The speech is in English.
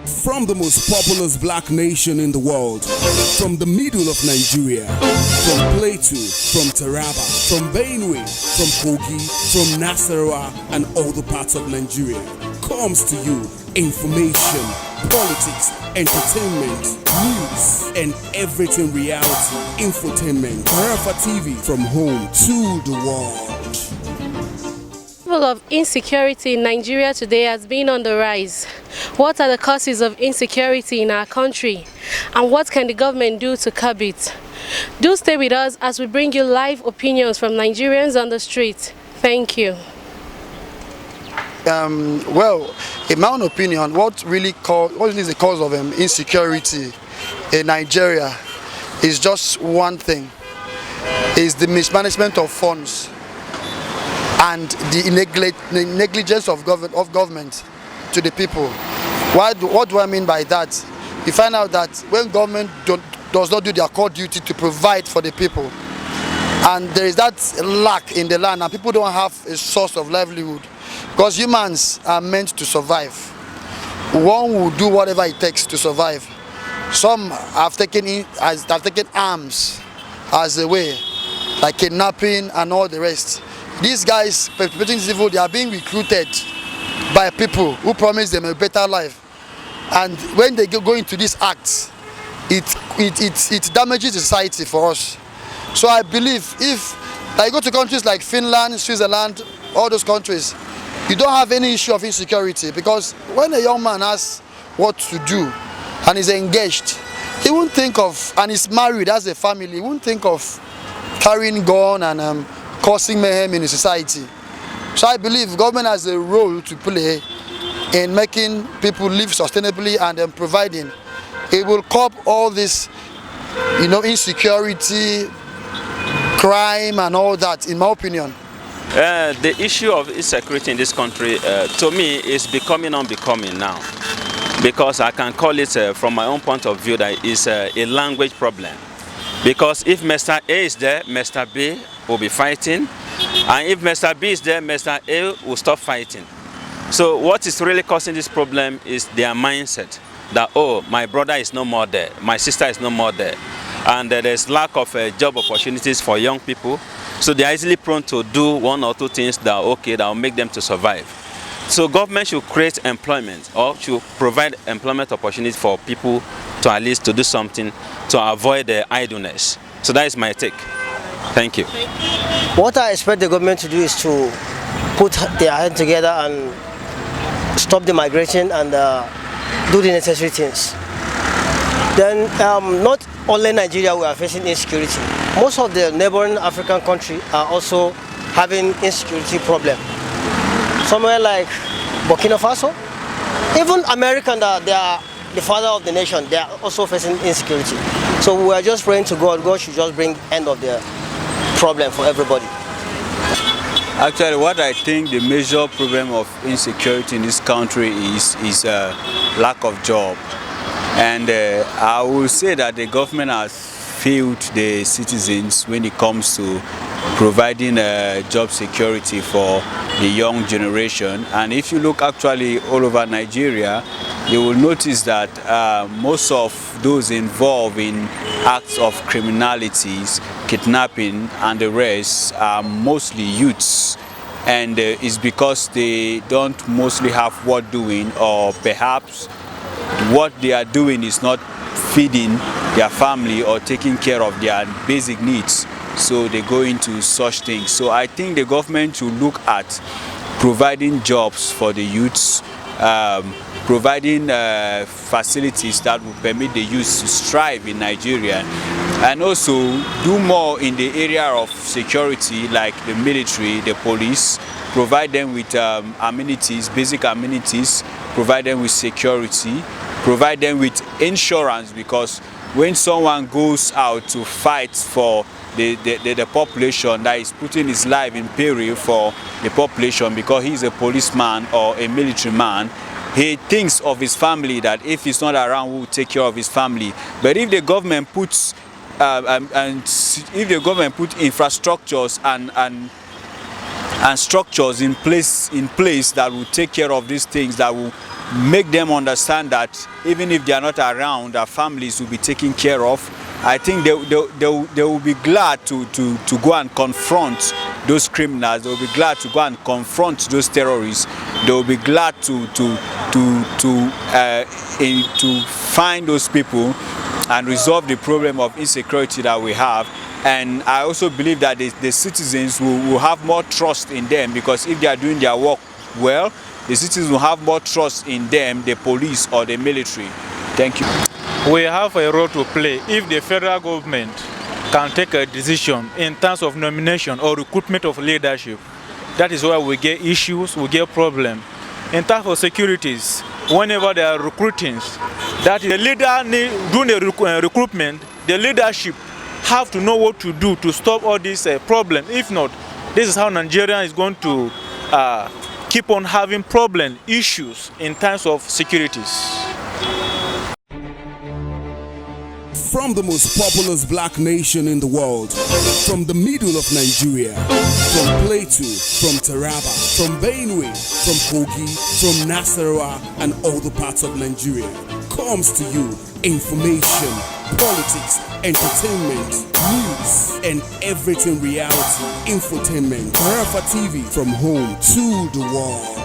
From the most populous black nation in the world, from the middle of Nigeria, from Plateau, from Taraba, from Benue, from Kogi, from Nasarawa, and other parts of Nigeria, comes to you information, politics, entertainment, news, and everything reality, infotainment. Tarafa TV, from home to the world. The level of insecurity in Nigeria today has been on the rise. What are the causes of insecurity in our country? And what can the government do to curb it? Do stay with us as we bring you live opinions from Nigerians on the street. Thank you. Well, in my own opinion, what is the cause of insecurity in Nigeria is just one thing: is the mismanagement of funds and the negligence of government to the people. What do I mean by that? You find out that when government does not do their core duty to provide for the people, and there is that lack in the land, and people don't have a source of livelihood, because humans are meant to survive. One will do whatever it takes to survive. Some have taken arms as a way, like kidnapping and all the rest. These guys perpetrating this evil, they are being recruited by people who promise them a better life. And when they go into these acts, it damages the society for us. So I believe if I go to countries like Finland, Switzerland, all those countries, you don't have any issue of insecurity, because when a young man has what to do and is engaged, he won't think of, and is married, has a family, he won't think of carrying gun and causing mayhem in the society. So I believe government has a role to play in making people live sustainably and providing. It will curb all this, insecurity, crime and all that, in my opinion. The issue of insecurity in this country, to me, is becoming unbecoming now. Because I can call it, from my own point of view, that it's a language problem. Because if Mr. A is there, Mr. B will be fighting. And if Mr. B is there, Mr. A will stop fighting. So what is really causing this problem is their mindset. That, oh, my brother is no more there, my sister is no more there. And there's lack of job opportunities for young people. So they are easily prone to do one or two things that are okay, that will make them to survive. So government should create employment, or should provide employment opportunities for people to at least to do something to avoid idleness. So that is my take. Thank you. What I expect the government to do is to put their head together and stop the migration and do the necessary things. Then not only Nigeria we are facing insecurity. Most of the neighboring African countries are also having insecurity problem. Somewhere like Burkina Faso, even America, they are the father of the nation, they are also facing insecurity. So we are just praying to God. God should just bring end of the problem for everybody. Actually, what I think the major problem of insecurity in this country is lack of job. And I will say that the government has failed the citizens when it comes to providing job security for the young generation. And if you look actually all over Nigeria, you will notice that most of those involved in acts of criminalities, kidnapping and the rest are mostly youths. And it's because they don't mostly have what doing, or perhaps what they are doing is not feeding their family or taking care of their basic needs. So they go into such things. So I think the government should look at providing jobs for the youths, providing facilities that will permit the youth to strive in Nigeria, and also do more in the area of security, like the military, the police, provide them with amenities, basic amenities, provide them with security, provide them with insurance, because when someone goes out to fight for the population, that is putting his life in peril for the population because he's a policeman or a military man, he thinks of his family, that if he's not around, who will take care of his family. But if the government puts infrastructures and structures in place that will take care of these things, that will make them understand that even if they are not around, their families will be taken care of. I think they will be glad to go and confront those criminals. They will be glad to go and confront those terrorists. They will be glad to find those people and resolve the problem of insecurity that we have. And I also believe that the citizens will have more trust in them, because if they are doing their work well, the citizens will have more trust in them, the police or the military. Thank you. We have a role to play if the federal government can take a decision in terms of nomination or recruitment of leadership. That is where we get issues, we get problems. In terms of securities, whenever there are recruitings, that the leader doing the recruitment, the leadership have to know what to do to stop all these problems. If not, this is how Nigeria is going to keep on having problem issues in terms of securities. From the most populous black nation in the world, from the middle of Nigeria, from Plateau, from Taraba, from Benue, from Kogi, from Nasarawa and other parts of Nigeria, comes to you information, politics, entertainment, news, and everything reality, infotainment. Tarafa TV, from home to the world.